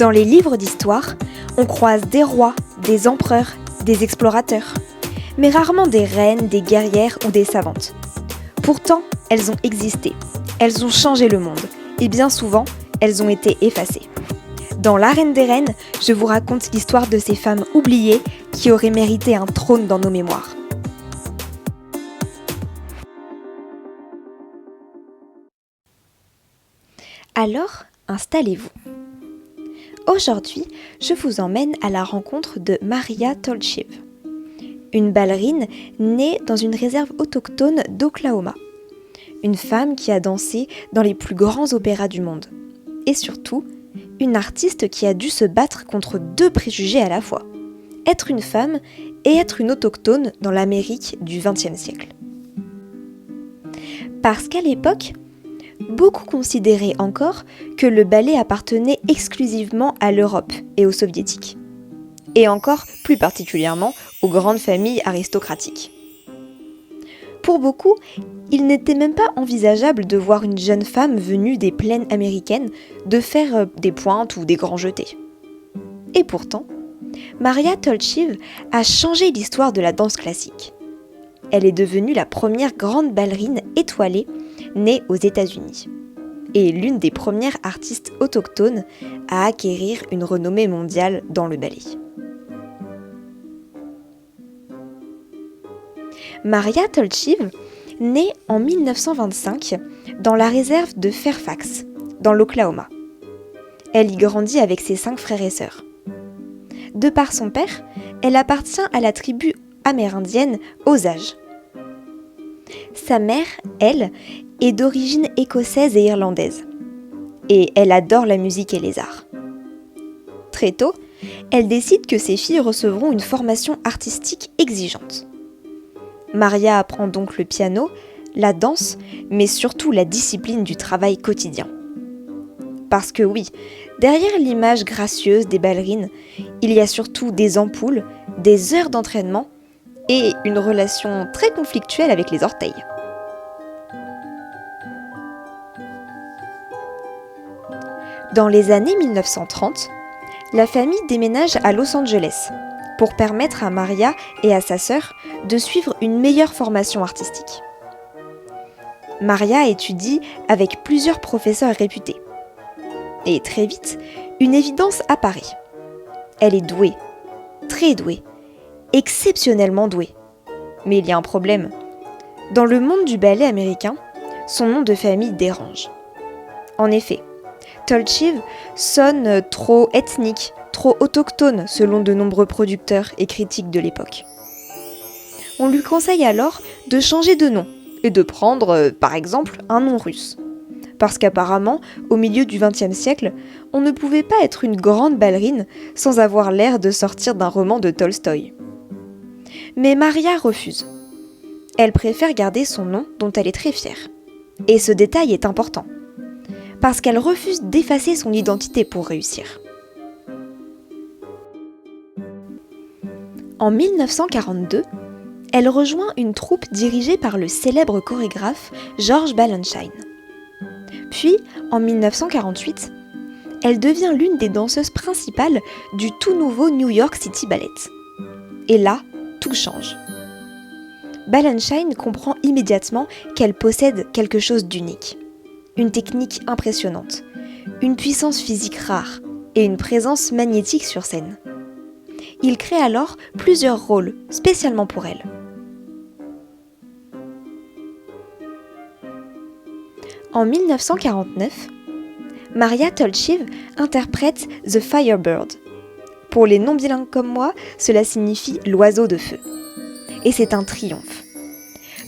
Dans les livres d'histoire, on croise des rois, des empereurs, des explorateurs, mais rarement des reines, des guerrières ou des savantes. Pourtant, elles ont existé, elles ont changé le monde, et bien souvent, elles ont été effacées. Dans La Reine des Reines, je vous raconte l'histoire de ces femmes oubliées qui auraient mérité un trône dans nos mémoires. Alors, installez-vous. Aujourd'hui, je vous emmène à la rencontre de Maria Tolchiv, une ballerine née dans une réserve autochtone d'Oklahoma. Une femme qui a dansé dans les plus grands opéras du monde. Et surtout, une artiste qui a dû se battre contre deux préjugés à la fois. Être une femme et être une autochtone dans l'Amérique du XXe siècle. Parce qu'à l'époque, beaucoup considéraient encore que le ballet appartenait exclusivement à l'Europe et aux soviétiques. Et encore plus particulièrement aux grandes familles aristocratiques. Pour beaucoup, il n'était même pas envisageable de voir une jeune femme venue des plaines américaines de faire des pointes ou des grands jetés. Et pourtant, Maria Tolchiv a changé l'histoire de la danse classique. Elle est devenue la première grande ballerine étoilée née aux États-Unis et l'une des premières artistes autochtones à acquérir une renommée mondiale dans le ballet. Maria Tolchiv naît en 1925 dans la réserve de Fairfax, dans l'Oklahoma. Elle y grandit avec ses 5 frères et sœurs. De par son père, elle appartient à la tribu amérindienne Osage. Sa mère, elle, est d'origine écossaise et irlandaise. Et elle adore la musique et les arts. Très tôt, elle décide que ses filles recevront une formation artistique exigeante. Maria apprend donc le piano, la danse, mais surtout la discipline du travail quotidien. Parce que oui, derrière l'image gracieuse des ballerines, il y a surtout des ampoules, des heures d'entraînement et une relation très conflictuelle avec les orteils. Dans les années 1930, la famille déménage à Los Angeles pour permettre à Maria et à sa sœur de suivre une meilleure formation artistique. Maria étudie avec plusieurs professeurs réputés. Et très vite, une évidence apparaît. Elle est douée, très douée, exceptionnellement douée. Mais il y a un problème. Dans le monde du ballet américain, son nom de famille dérange. En effet, Tolchiv sonne trop ethnique, trop autochtone selon de nombreux producteurs et critiques de l'époque. On lui conseille alors de changer de nom et de prendre, par exemple, un nom russe. Parce qu'apparemment, au milieu du XXe siècle, on ne pouvait pas être une grande ballerine sans avoir l'air de sortir d'un roman de Tolstoï. Mais Maria refuse. Elle préfère garder son nom dont elle est très fière. Et ce détail est important, parce qu'elle refuse d'effacer son identité pour réussir. En 1942, elle rejoint une troupe dirigée par le célèbre chorégraphe George Balanchine. Puis, en 1948, elle devient l'une des danseuses principales du tout nouveau New York City Ballet. Et là, tout change. Balanchine comprend immédiatement qu'elle possède quelque chose d'unique. Une technique impressionnante, une puissance physique rare et une présence magnétique sur scène. Il crée alors plusieurs rôles spécialement pour elle. En 1949, Maria Tolchiv interprète The Firebird. Pour les non-bilingues comme moi, cela signifie l'oiseau de feu. Et c'est un triomphe.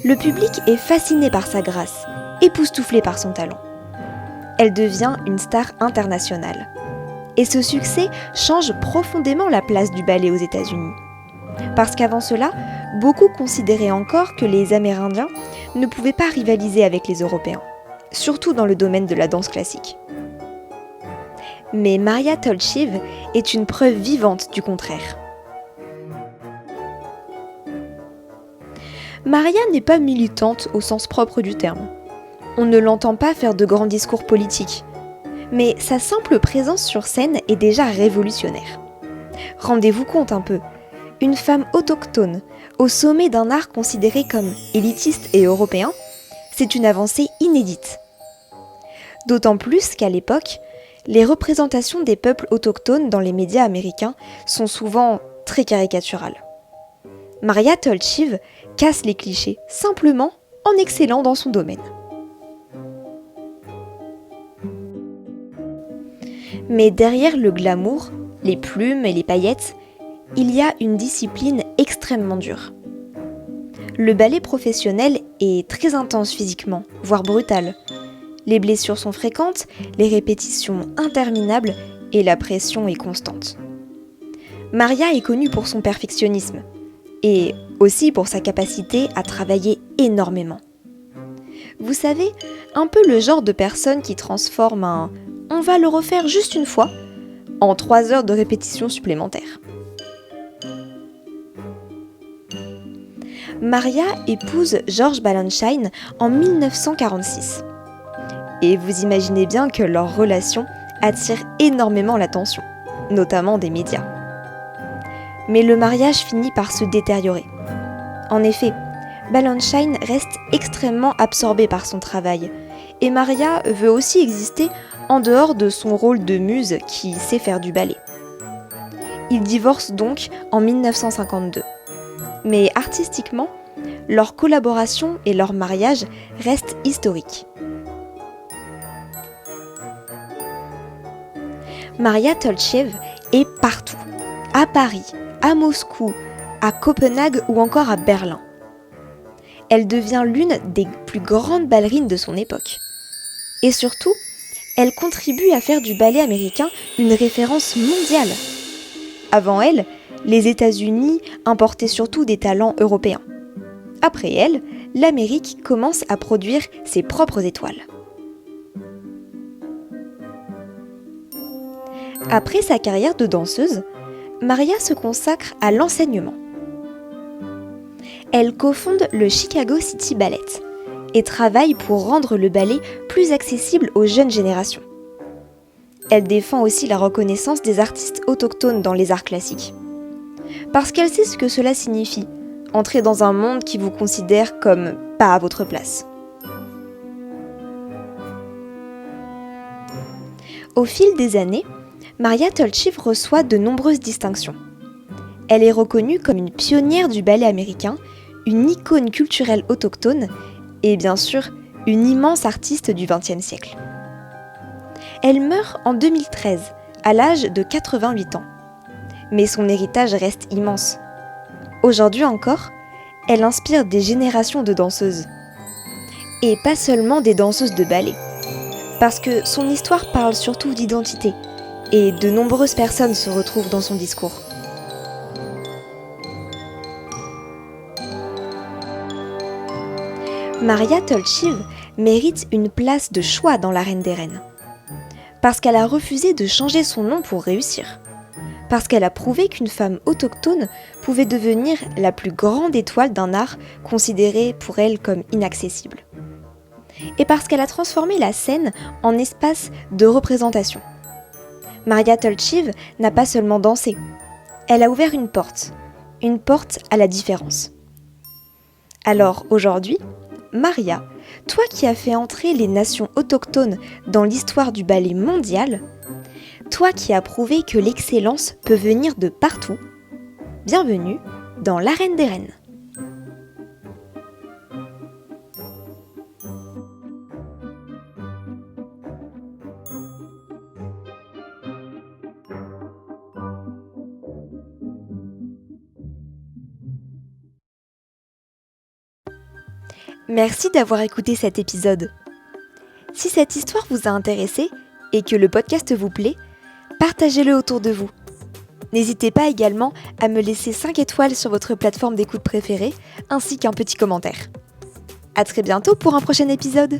Le public est fasciné par sa grâce, époustouflé par son talent. Elle devient une star internationale. Et ce succès change profondément la place du ballet aux États-Unis. Parce qu'avant cela, beaucoup considéraient encore que les Amérindiens ne pouvaient pas rivaliser avec les Européens, surtout dans le domaine de la danse classique. Mais Maria Tolchiv est une preuve vivante du contraire. Maria n'est pas militante au sens propre du terme. On ne l'entend pas faire de grands discours politiques. Mais sa simple présence sur scène est déjà révolutionnaire. Rendez-vous compte un peu, une femme autochtone, au sommet d'un art considéré comme élitiste et européen, c'est une avancée inédite. D'autant plus qu'à l'époque, les représentations des peuples autochtones dans les médias américains sont souvent très caricaturales. Maria Tolchiv casse les clichés simplement en excellant dans son domaine. Mais derrière le glamour, les plumes et les paillettes, il y a une discipline extrêmement dure. Le ballet professionnel est très intense physiquement, voire brutal. Les blessures sont fréquentes, les répétitions interminables et la pression est constante. Maria est connue pour son perfectionnisme et aussi pour sa capacité à travailler énormément. Vous savez, un peu le genre de personne qui transforme un « on va le refaire juste une fois » en 3 heures de répétition supplémentaires. Maria épouse George Balanchine en 1946. Et vous imaginez bien que leur relation attire énormément l'attention, notamment des médias. Mais le mariage finit par se détériorer. En effet, Balanchine reste extrêmement absorbée par son travail, et Maria veut aussi exister en dehors de son rôle de muse qui sait faire du ballet. Ils divorcent donc en 1952. Mais artistiquement, leur collaboration et leur mariage restent historiques. Maria Tolchiv est partout, à Paris, à Moscou, à Copenhague ou encore à Berlin. Elle devient l'une des plus grandes ballerines de son époque. Et surtout, elle contribue à faire du ballet américain une référence mondiale. Avant elle, les États-Unis importaient surtout des talents européens. Après elle, l'Amérique commence à produire ses propres étoiles. Après sa carrière de danseuse, Maria se consacre à l'enseignement. Elle cofonde le Chicago City Ballet et travaille pour rendre le ballet plus accessible aux jeunes générations. Elle défend aussi la reconnaissance des artistes autochtones dans les arts classiques. Parce qu'elle sait ce que cela signifie, entrer dans un monde qui vous considère comme pas à votre place. Au fil des années, Maria Tolchiv reçoit de nombreuses distinctions. Elle est reconnue comme une pionnière du ballet américain, une icône culturelle autochtone et bien sûr une immense artiste du XXe siècle. Elle meurt en 2013, à l'âge de 88 ans. Mais son héritage reste immense. Aujourd'hui encore, elle inspire des générations de danseuses. Et pas seulement des danseuses de ballet. Parce que son histoire parle surtout d'identité, et de nombreuses personnes se retrouvent dans son discours. Maria Tolchiv mérite une place de choix dans l'arène des reines. Parce qu'elle a refusé de changer son nom pour réussir. Parce qu'elle a prouvé qu'une femme autochtone pouvait devenir la plus grande étoile d'un art considéré pour elle comme inaccessible. Et parce qu'elle a transformé la scène en espace de représentation. Maria Tolchiv n'a pas seulement dansé, elle a ouvert une porte à la différence. Alors aujourd'hui, Maria, toi qui as fait entrer les nations autochtones dans l'histoire du ballet mondial, toi qui as prouvé que l'excellence peut venir de partout, bienvenue dans l'arène des reines. Merci d'avoir écouté cet épisode. Si cette histoire vous a intéressé et que le podcast vous plaît, partagez-le autour de vous. N'hésitez pas également à me laisser 5 étoiles sur votre plateforme d'écoute préférée, ainsi qu'un petit commentaire. À très bientôt pour un prochain épisode.